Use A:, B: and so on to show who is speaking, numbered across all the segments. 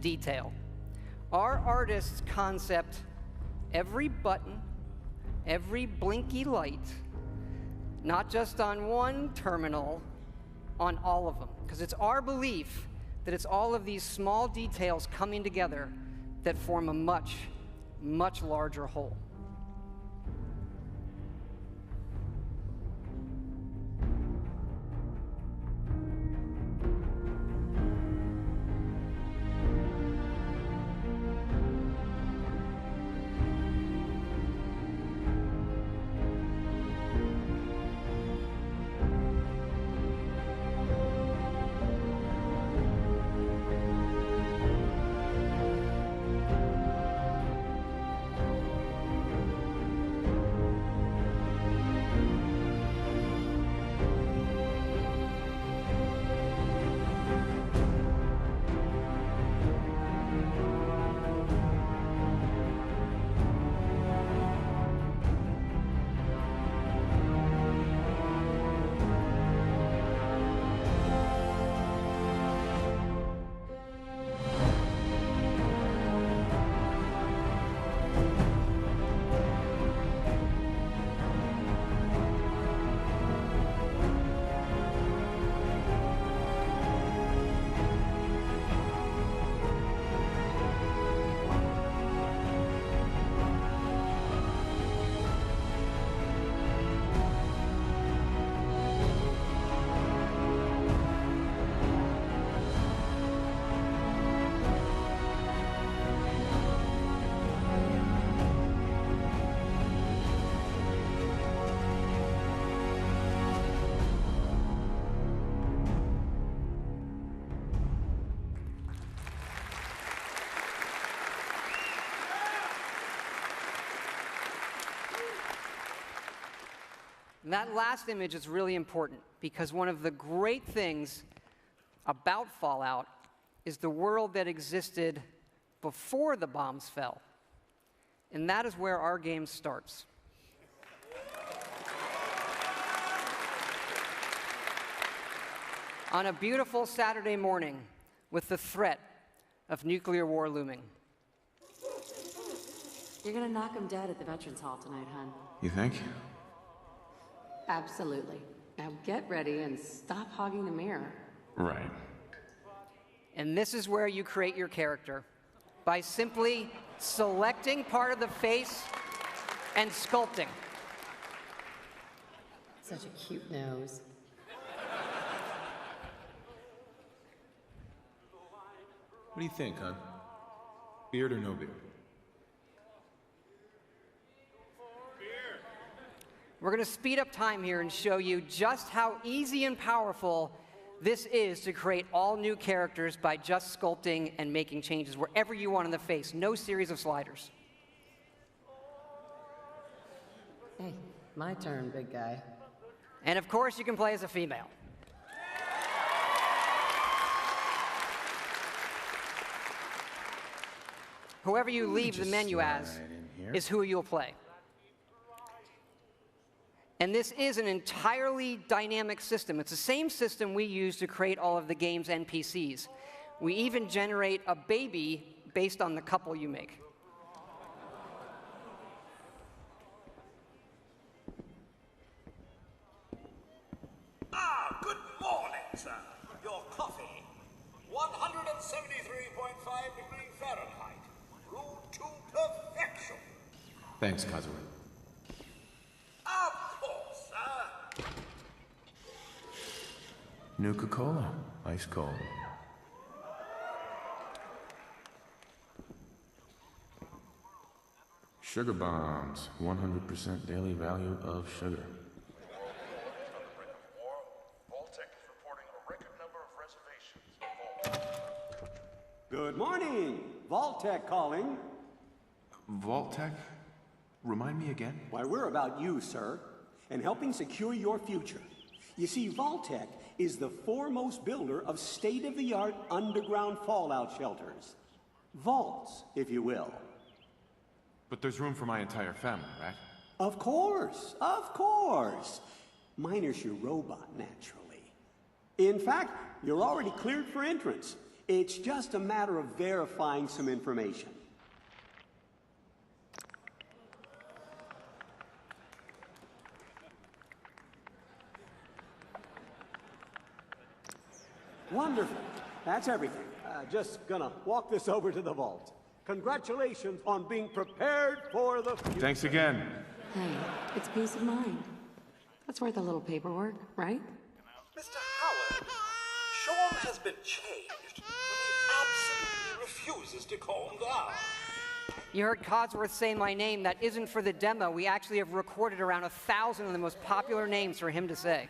A: detail. Our artists concept every button, every blinky light, not just on one terminal, on all of them. Because it's our belief that it's all of these small details coming together that form a much, much larger whole. And that last image is really important because one of the great things about Fallout is the world that existed before the bombs fell. And that is where our game starts. On a beautiful Saturday morning with the threat of nuclear war looming.
B: You're gonna knock him dead at the Veterans Hall tonight, hon.
C: You think?
B: Absolutely. Now get ready and stop hogging the mirror.
C: Right.
A: And this is where you create your character, by simply selecting part of the face and sculpting.
B: Such a cute nose.
C: What do you think, hon? Beard or no beard?
A: We're going to speed up time here and show you just how easy and powerful this is to create all new characters by just sculpting and making changes wherever you want in the face. No series of sliders.
B: Hey, my turn, big guy.
A: And of course, you can play as a female. Whoever you leave the menu as is who you'll play. And this is an entirely dynamic system. It's the same system we use to create all of the game's NPCs. We even generate a baby based on the couple you make.
D: Ah, good morning, sir. Your coffee. 173.5 degrees Fahrenheit. Brewed to perfection.
C: Thanks, Kazuma.
D: Of course, sir.
C: Nuka-Cola. Ice cold. Sugar bombs. 100% daily value of sugar.
E: Good morning. Vault-Tec calling.
C: Vault-Tec? Remind me again?
E: Why, we're about you, sir, and helping secure your future. You see, Vault-Tec is the foremost builder of state-of-the-art underground fallout shelters. Vaults, if you will.
C: But there's room for my entire family, right?
E: Of course, of course. Minus your robot, naturally. In fact, you're already cleared for entrance. It's just a matter of verifying some information. Wonderful. That's everything. Just gonna walk this over to the vault. Congratulations on being prepared for the future.
C: Thanks again.
B: Hey, it's peace of mind. That's worth a little paperwork, right?
D: Mr. Howard, Sean has been changed, but he absolutely refuses to calm down.
A: You heard Codsworth say my name. That isn't for the demo. We actually have recorded around 1,000 of the most popular names for him to say.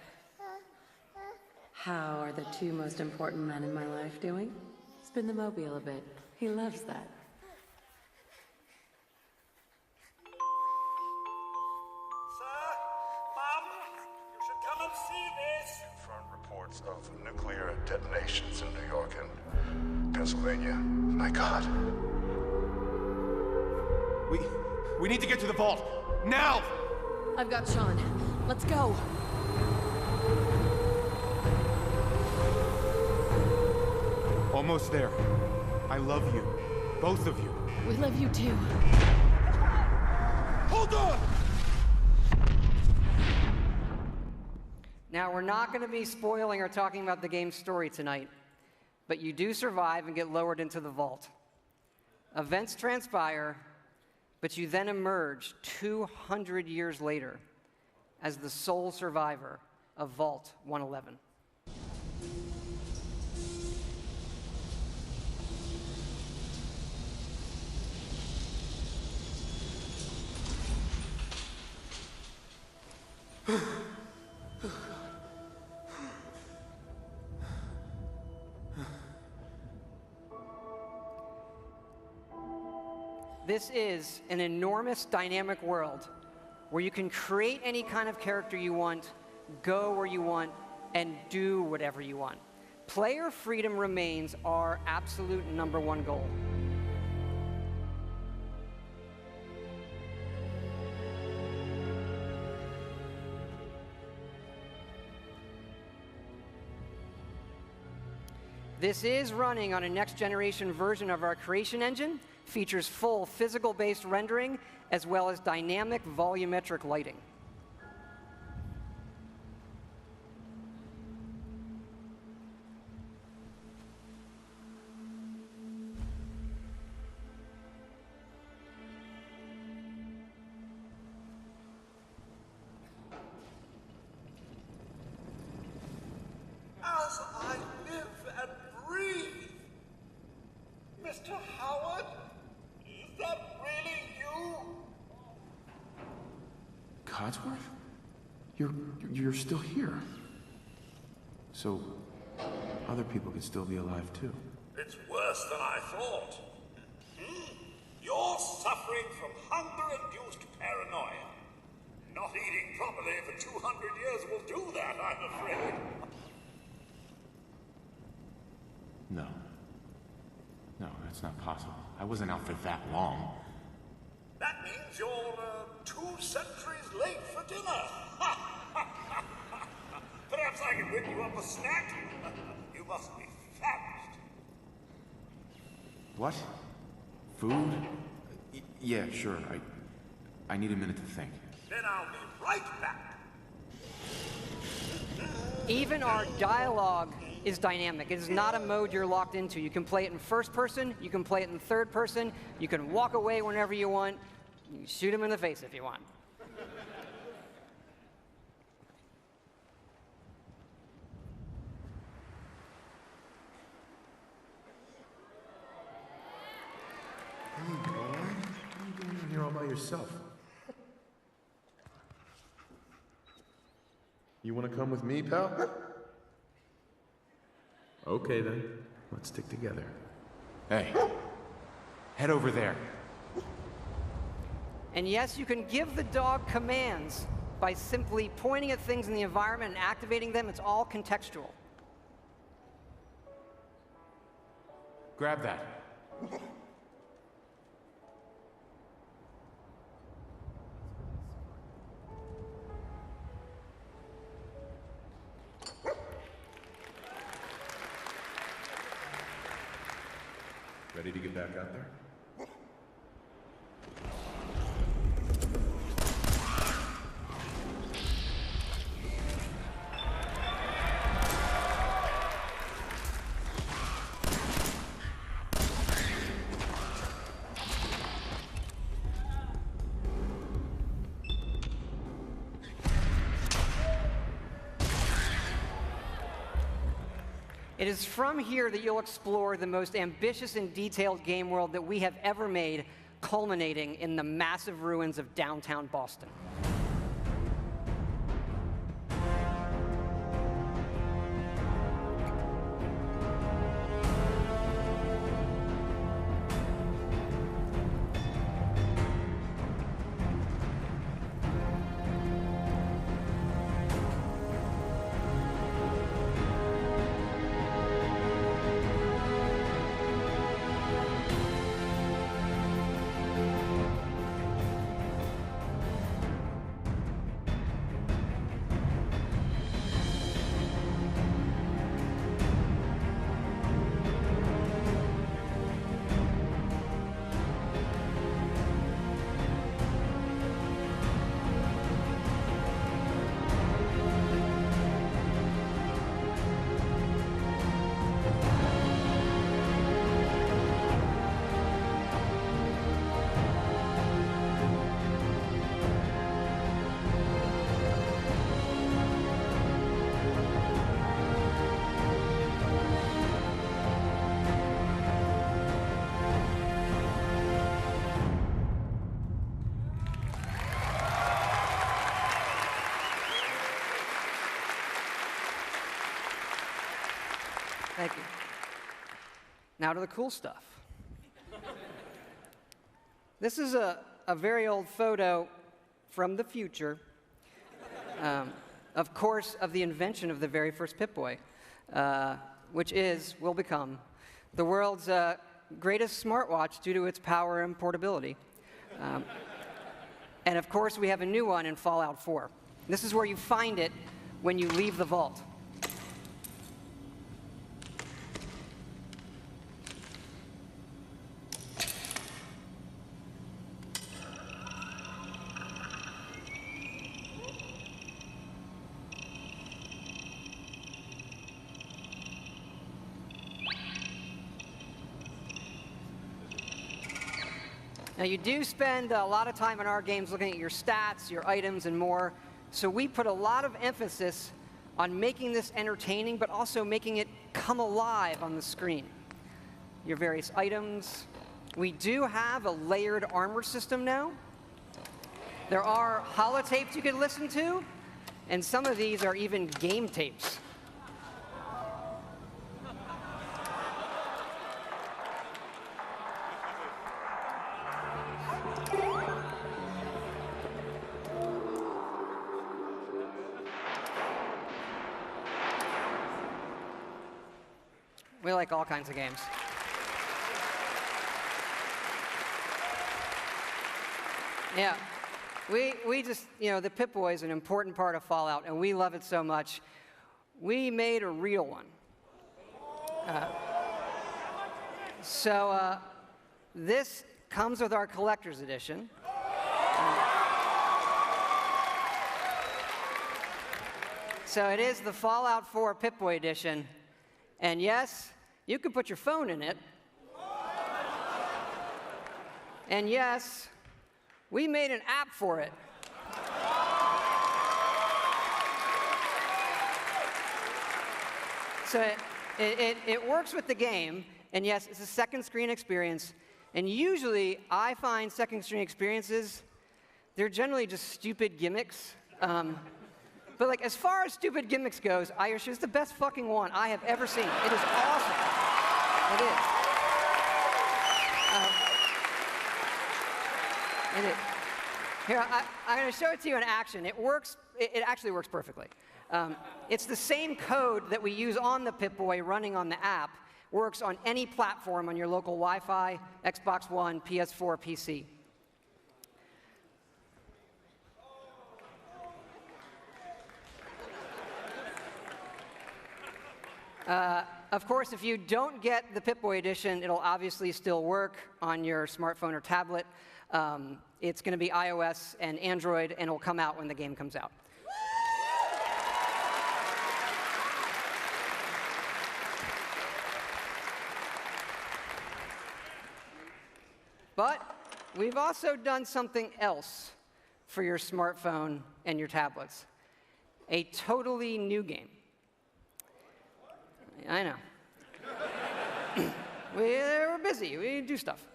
B: How are the two most important men in my life doing? Spin the mobile a bit. He loves that.
D: Sir, Mom, you should come and see this.
F: Confirmed reports of nuclear detonations in New York and Pennsylvania. My God.
G: We need to get to the vault. Now!
B: I've got Sean. Let's go.
G: Almost there. I love you. Both of you.
B: We love you too.
G: Hold on!
A: Now, we're not going to be spoiling or talking about the game's story tonight, but you do survive and get lowered into the vault. Events transpire, but you then emerge 200 years later as the sole survivor of Vault 111. This is an enormous dynamic world where you can create any kind of character you want, go where you want, and do whatever you want. Player freedom remains our absolute #1 goal. This is running on a next-generation version of our creation engine, features full physical-based rendering, as well as dynamic volumetric lighting.
D: As I live and breathe. Mr. Howard, is that really you?
C: Codsworth? You're still here. So, other people could still be alive too.
D: It's worse than I thought. You're suffering from hunger-induced paranoia. Not eating properly for 200 years will do that, I'm afraid.
C: No. No, that's not possible. I wasn't out for that long.
D: That means you're 2 centuries late for dinner. Perhaps I can whip you up a snack. You must be famished.
C: What? Food? Yeah, sure. I need a minute to think.
D: Then I'll be right back.
A: Even our dialogue is dynamic. It is not a mode you're locked into. You can play it in first person, you can play it in third person, you can walk away whenever you want, you can shoot him in the face if you want.
C: Hey, boy. What are you doing in here all by yourself? You want to come with me, pal? Okay, then. Let's stick together. Hey, head over there.
A: And yes, you can give the dog commands by simply pointing at things in the environment and activating them. It's all contextual.
C: Grab that. back out there?
A: It is from here that you'll explore the most ambitious and detailed game world that we have ever made, culminating in the massive ruins of downtown Boston. Thank you. Now to the cool stuff. This is a very old photo from the future, of course, of the invention of the very first Pip-Boy, which will become the world's greatest smartwatch due to its power and portability. And of course, we have a new one in Fallout 4. This is where you find it when you leave the vault. Now, you do spend a lot of time in our games looking at your stats, your items, and more, so we put a lot of emphasis on making this entertaining, but also making it come alive on the screen. Your various items. We do have a layered armor system now. There are holotapes you can listen to, and some of these are even game tapes. We like all kinds of games. Yeah, we just, the Pip-Boy is an important part of Fallout, and we love it so much. We made a real one. So this comes with our collector's edition. So it is the Fallout 4 Pip-Boy edition. And yes, you can put your phone in it. And yes, we made an app for it. So it works with the game, and yes, it's a second screen experience. And usually, I find second screen experiences, they're generally just stupid gimmicks. But like, as far as stupid gimmicks goes, I assure it's the best fucking one I have ever seen. It is awesome. It is. It is. Here, I'm going to show it to you in action. It works. It actually works perfectly. It's the same code that we use on the Pip-Boy running on the app. Works on any platform on your local Wi-Fi, Xbox One, PS4, PC. Of course, if you don't get the Pip-Boy edition, it'll obviously still work on your smartphone or tablet. It's going to be iOS and Android, and it'll come out when the game comes out. But we've also done something else for your smartphone and your tablets. A totally new game. I know. We're busy. We do stuff.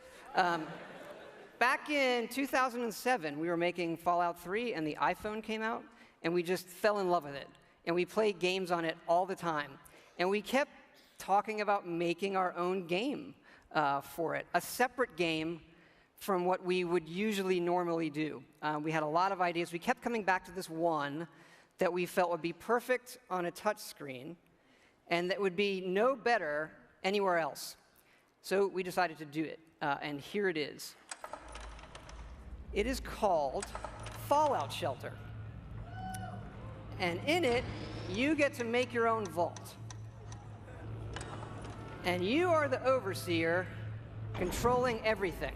A: Back in 2007, we were making Fallout 3, and the iPhone came out, and we just fell in love with it. And we played games on it all the time. And we kept talking about making our own game for it, a separate game from what we would usually normally do. We had a lot of ideas. We kept coming back to this one that we felt would be perfect on a touch screen and that would be no better anywhere else. So we decided to do it, and here it is. It is called Fallout Shelter. And in it, you get to make your own vault. And you are the overseer controlling everything.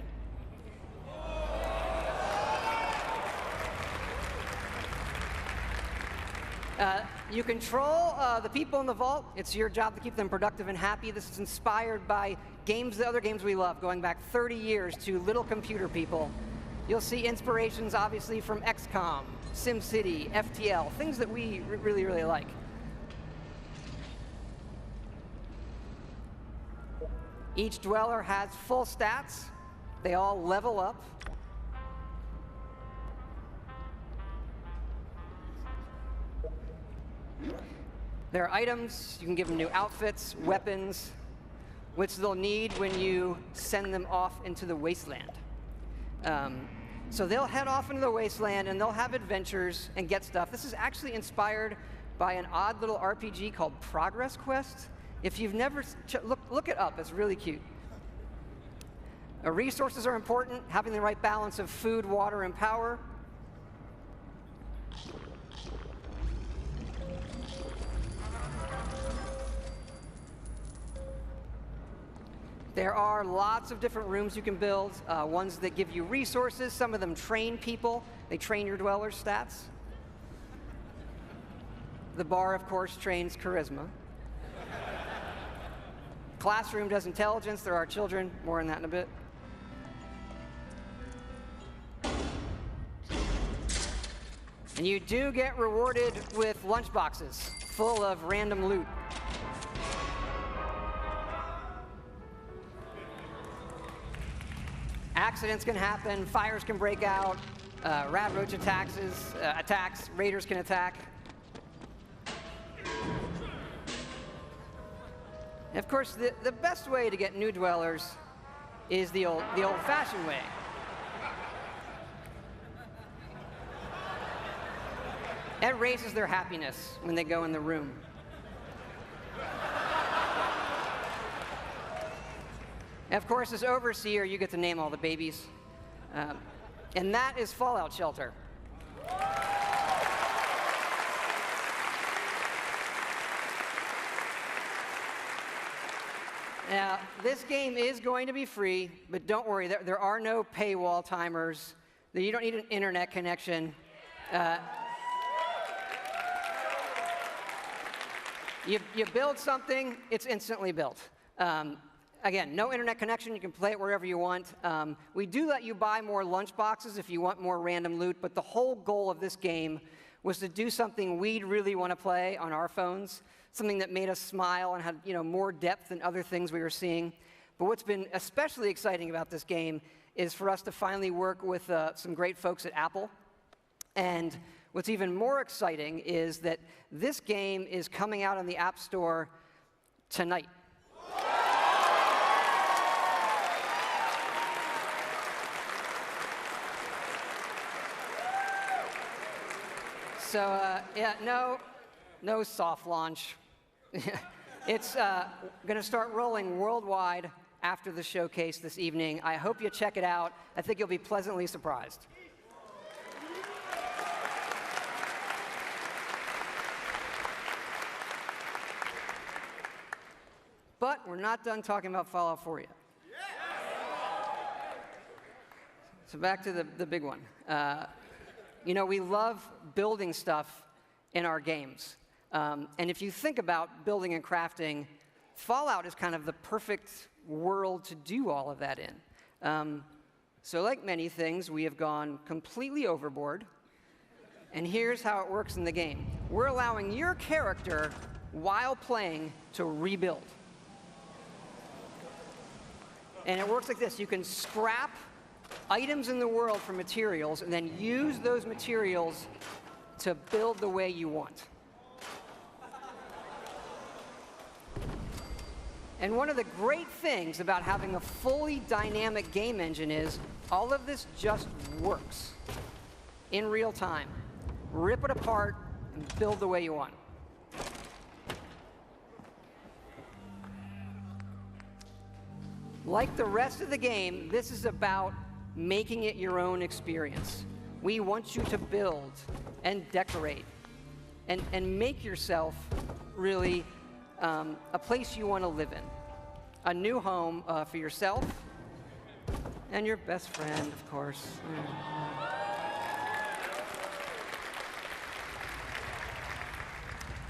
A: You control the people in the vault. It's your job to keep them productive and happy. This is inspired by the other games we love, going back 30 years to Little Computer People. You'll see inspirations, obviously, from XCOM, SimCity, FTL, things that we really, really like. Each dweller has full stats. They all level up. There are items. You can give them new outfits, weapons, which they'll need when you send them off into the wasteland. So they'll head off into the wasteland, and they'll have adventures and get stuff. This is actually inspired by an odd little RPG called Progress Quest. If you've never look it up, it's really cute. Resources are important, having the right balance of food, water, and power. There are lots of different rooms you can build, ones that give you resources. Some of them train people. They train your dwellers' stats. The bar, of course, trains charisma. Classroom does intelligence. There are children. More on that in a bit. And you do get rewarded with lunchboxes full of random loot. Accidents can happen, fires can break out, rat roach attacks, raiders can attack. And of course, the best way to get new dwellers is the old-fashioned way. It raises their happiness when they go in the room. And of course, as overseer, you get to name all the babies. And that is Fallout Shelter. Now, this game is going to be free, but don't worry, there are no paywall timers. You don't need an internet connection. You build something, it's instantly built. Again, no internet connection. You can play it wherever you want. We do let you buy more lunchboxes if you want more random loot, but the whole goal of this game was to do something we'd really want to play on our phones, something that made us smile and had more depth than other things we were seeing. But what's been especially exciting about this game is for us to finally work with some great folks at Apple. And what's even more exciting is that this game is coming out on the App Store tonight. So, yeah, no soft launch. It's going to start rolling worldwide after the showcase this evening. I hope you check it out. I think you'll be pleasantly surprised. But we're not done talking about Fallout 4 yet. So back to the big one. You know, we love building stuff in our games. And if you think about building and crafting, Fallout is kind of the perfect world to do all of that in. So like many things, we have gone completely overboard. And here's how it works in the game. We're allowing your character, while playing, to rebuild. And it works like this. You can scrap items in the world for materials and then use those materials to build the way you want. And one of the great things about having a fully dynamic game engine is all of this just works in real time. Rip it apart and build the way you want. Like the rest of the game, this is about making it your own experience. We want you to build and decorate and make yourself really a place you want to live in. A new home for yourself and your best friend, of course.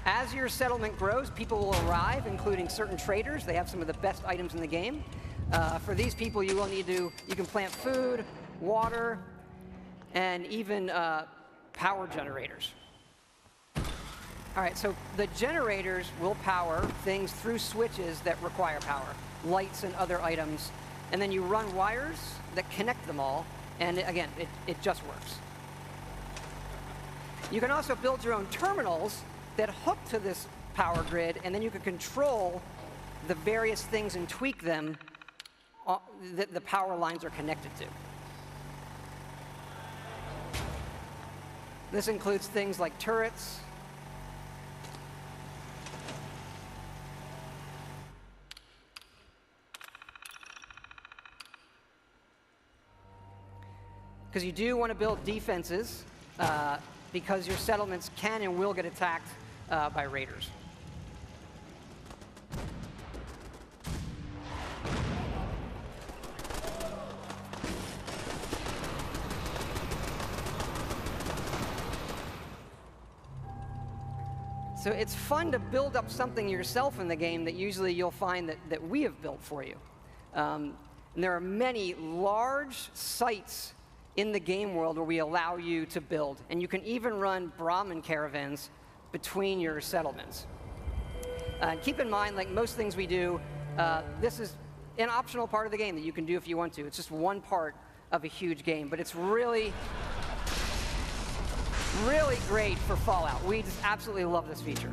A: As your settlement grows, people will arrive, including certain traders. They have some of the best items in the game. For these people, you can plant food, water, and even power generators. All right, so the generators will power things through switches that require power, lights and other items. And then you run wires that connect them all, and again, it just works. You can also build your own terminals that hook to this power grid, and then you can control the various things and tweak them that the power lines are connected to. This includes things like turrets, because you do want to build defenses because your settlements can and will get attacked by raiders. So it's fun to build up something yourself in the game that usually you'll find that we have built for you. And there are many large sites in the game world where we allow you to build. And you can even run Brahmin caravans between your settlements. Keep in mind, like most things we do, this is an optional part of the game that you can do if you want to. It's just one part of a huge game, but it's really great for Fallout. We just absolutely love this feature.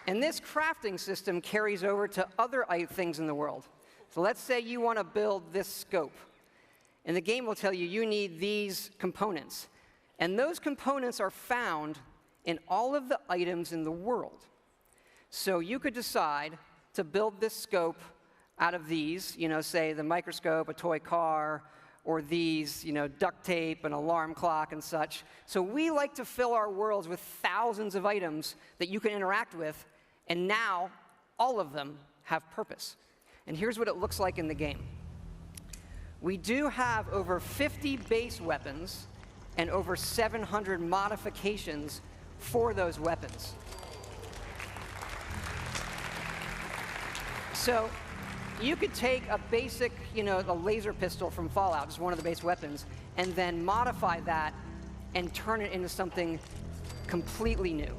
A: And this crafting system carries over to other things in the world. So let's say you want to build this scope. And the game will tell you you need these components. And those components are found in all of the items in the world. So you could decide to build this scope out of these, say the microscope, a toy car, or these, duct tape, an alarm clock, and such. So we like to fill our worlds with thousands of items that you can interact with, and now all of them have purpose. And here's what it looks like in the game. We do have over 50 base weapons and over 700 modifications for those weapons. So you could take a basic, a laser pistol from Fallout, just one of the base weapons, and then modify that and turn it into something completely new.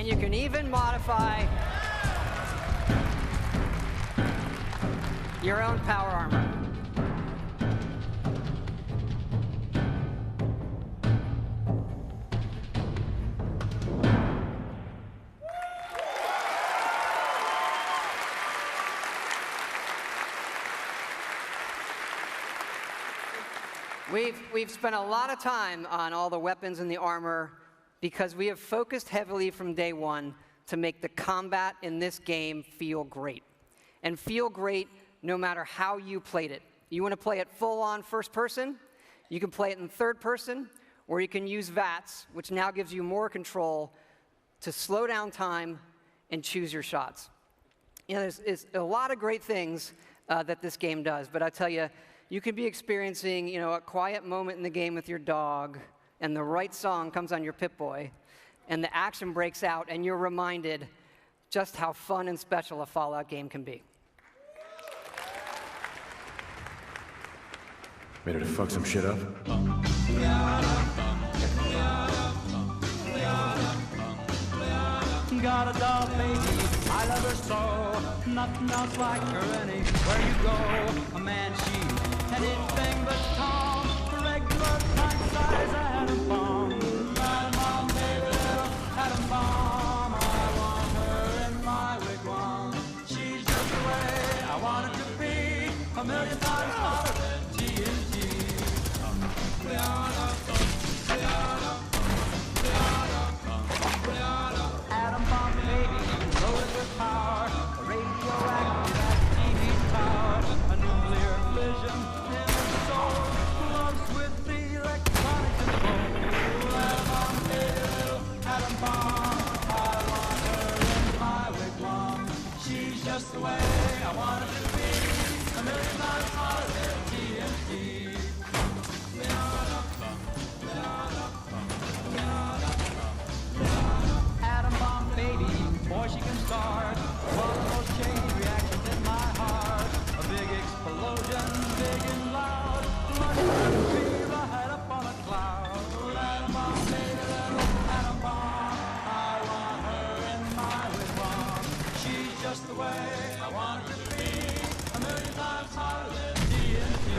A: And you can even modify your own power armor. We've spent a lot of time on all the weapons and the armor because we have focused heavily from day one to make the combat in this game feel great. And feel great no matter how you played it. You want to play it full-on first person, you can play it in third person, or you can use VATS, which now gives you more control to slow down time and choose your shots. You know, there's a lot of great things that this game does, but I tell you, you could be experiencing, you know, a quiet moment in the game with your dog, and the right song comes on your Pip-Boy, and the action breaks out, and you're reminded just how fun and special a Fallout game can be.
C: Ready to fuck some shit up?
H: Got a doll, baby, I love her so. Nothing else like her anywhere you go. A man, she's anything but tall. Regular pint size atom bomb. Atom bomb, baby, little atom bomb. I want her in my wigwam. She's just the way I want it to be. A million times hotter than TNT. Atom bomb, baby, loaded with power. A radioactive TV tower. A nuclear fission in the soul. Loves with the electronic control. Atom bomb, baby, little atom bomb. I want her in my wigwam. She's just the way I want it to be. A million times hotter than TNT. Atom bomb, baby, boy, she can start one of those chain reactions in my heart. A big explosion, big and loud, like a tree right up on a cloud. Atom bomb, baby, little atom bomb. I want her in my wigwam. She's just the way I want her to be. A million times hotter than TNT.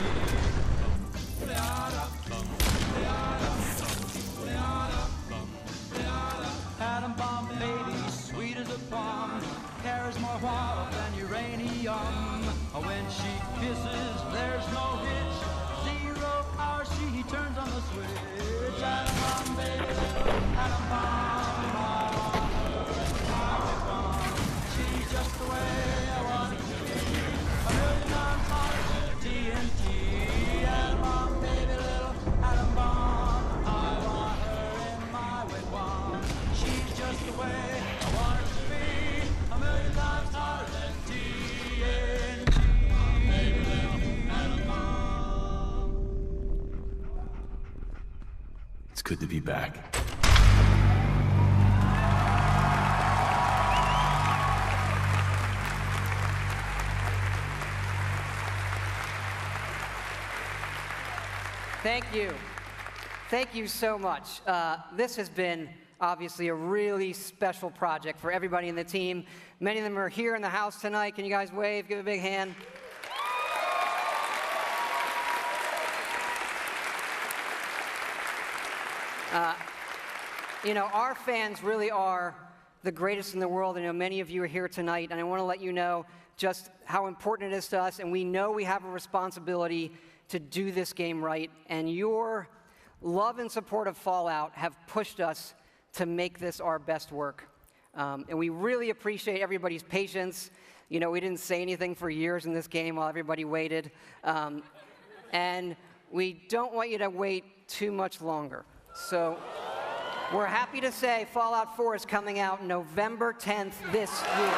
H: Atom bomb, baby, sweet as a plum, carries more water than uranium. When she kisses, there's no hitch. 0 hour, she turns on the switch. Atom bomb, baby, little atom bomb. I want her in my wigwam. She's just the way I want it to be. A million times hotter than TNT. Atom bomb, baby, little atom bomb. I want her in my wigwam. She's just the way I want her to be. A million times hotter than TNT. Baby, little atom bomb.
C: It's good to be back.
A: Thank you. Thank you so much. This has been obviously a really special project for everybody in the team. Many of them are here in the house tonight. Can you guys wave? Give a big hand. You know, our fans really are the greatest in the world. I know many of you are here tonight, and I want to let you know just how important it is to us, and we know we have a responsibility to do this game right, and your love and support of Fallout have pushed us to make this our best work. And we really appreciate everybody's patience. You know, we didn't say anything for years in this game while everybody waited. And we don't want you to wait too much longer. So we're happy to say Fallout 4 is coming out November 10th this year.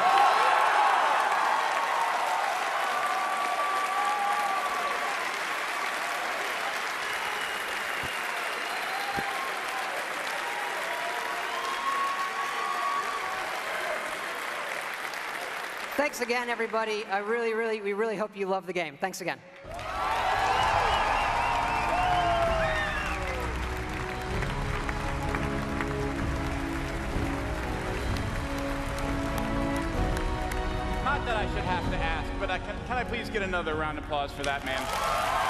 A: Thanks again, everybody. We really hope you love the game. Thanks again.
I: that I should have to ask, but can I please get another round of applause for that man?